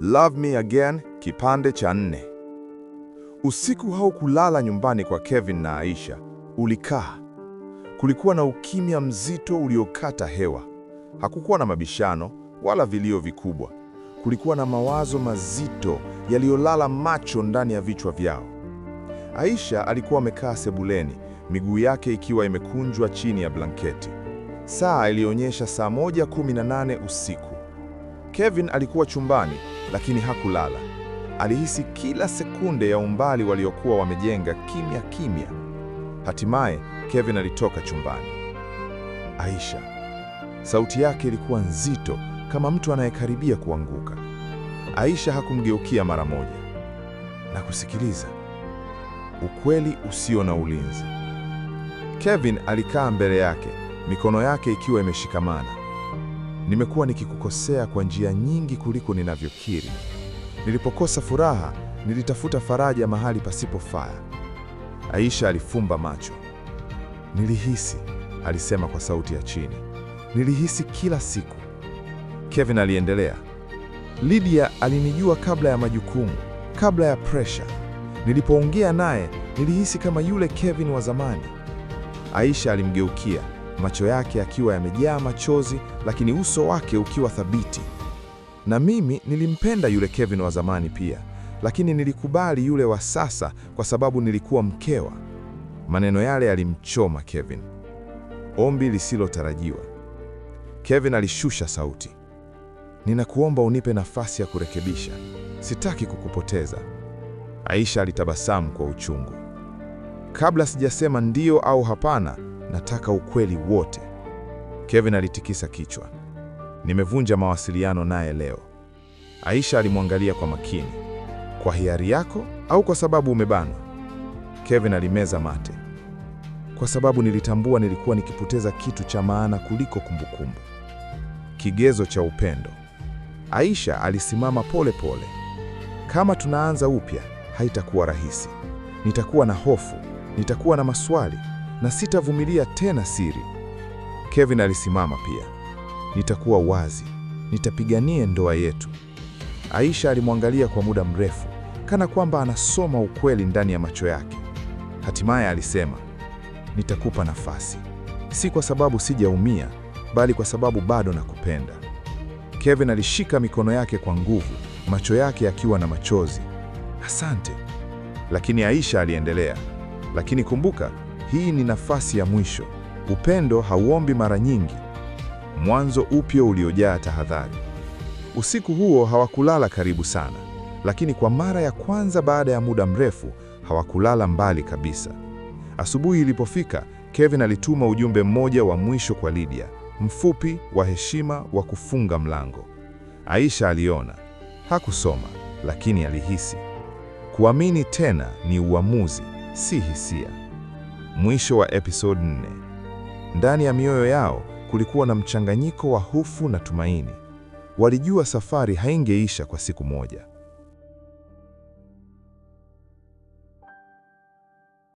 Love Me Again, kipande cha 4. Usiku haukulala nyumbani kwa Kevin na Aisha. Ulikaa. Kulikuwa na ukimya mzito uliokata hewa. Hakukuwa na mabishano wala vilio vikubwa. Kulikuwa na mawazo mazito yaliyolala macho ndani ya vichwa vyao. Aisha alikuwa amekaa sebuleni, miguu yake ikiwa imekunjwa chini ya blanketi. Saa ilionyesha saa 1:18 usiku. Kevin alikuwa chumbani, lakini hakulala. Alihisi kila sekunde ya umbali waliokuwa wamejenga kimya kimya. Hatimaye Kevin alitoka chumbani. Aisha. Sauti yake ilikuwa nzito kama mtu anayekaribia kuanguka. Aisha hakumgeukia mara moja. Na kusikiliza. Ukweli usio na ulinzi. Kevin alikaa mbele yake, mikono yake ikiwa imeshikamana. Nimekuwa nikikukosea kwa njia nyingi kuliko ninavyokiri. Nilipokosa furaha, nilitafuta faraja mahali pasipofaa. Aisha alifumba macho. Nilihisi, alisema kwa sauti ya chini. Nilihisi kila siku. Kevin aliendelea. Lydia alinijua kabla ya majukumu, kabla ya pressure. Nilipoongea naye, nilihisi kama yule Kevin wa zamani. Aisha alimgeukia, macho yake akiwa yamejaa machozi, lakini uso wake ukiwa thabiti. Na mimi nilimpenda yule Kevin wa zamani pia, lakini nilikubali yule wa sasa kwa sababu nilikuwa mkewa. Maneno yale yalimchoma Kevin. Ombi lisilotarajiwa. Kevin alishusha sauti. Ninakuomba unipe nafasi ya kurekebisha. Sitaki kukupoteza. Aisha alitabasamu kwa uchungu. Kabla sijasema ndio au hapana, nataka ukweli wote. Kevin alitikisa kichwa. Nimevunja mawasiliano naye leo. Aisha alimwangalia kwa makini. Kwa hiari yako au kwa sababu umebanwa? Kevin alimeza mate. Kwa sababu nilitambua nilikuwa nikipoteza kitu cha maana kuliko kumbukumbu. Kigezo cha upendo. Aisha alisimama pole pole. Kama tunaanza upya, haitakuwa rahisi. Nitakuwa na hofu, nitakuwa na maswali, na sitavumilia tena siri. Kevin alisimama pia. Nitakuwa wazi, nitapigania ndoa yetu. Aisha alimwangalia kwa muda mrefu, kana kwamba anasoma ukweli ndani ya macho yake. Hatimaye alisema, nitakupa nafasi. Si kwa sababu sijaumia, bali kwa sababu bado nakupenda. Kevin alishika mikono yake kwa nguvu, macho yake yakiwa na machozi. Asante. Lakini Aisha aliendelea. Lakini kumbuka, hii ni nafasi ya mwisho. Upendo hauombi mara nyingi. Mwanzo upya uliojaa tahadhari. Usiku huo hawakulala karibu sana, lakini kwa mara ya kwanza baada ya muda mrefu, hawakulala mbali kabisa. Asubuhi ilipofika, Kevin alituma ujumbe mmoja wa mwisho kwa Lydia, mfupi, wa heshima, wa kufunga mlango. Aisha aliona. Hakusoma, lakini alihisi. Kuamini tena ni uamuzi, si hisia. Mwisho wa episode 4. Ndani ya mioyo yao kulikuwa na mchanganyiko wa hofu na tumaini. Walijua safari haingeisha kwa siku moja.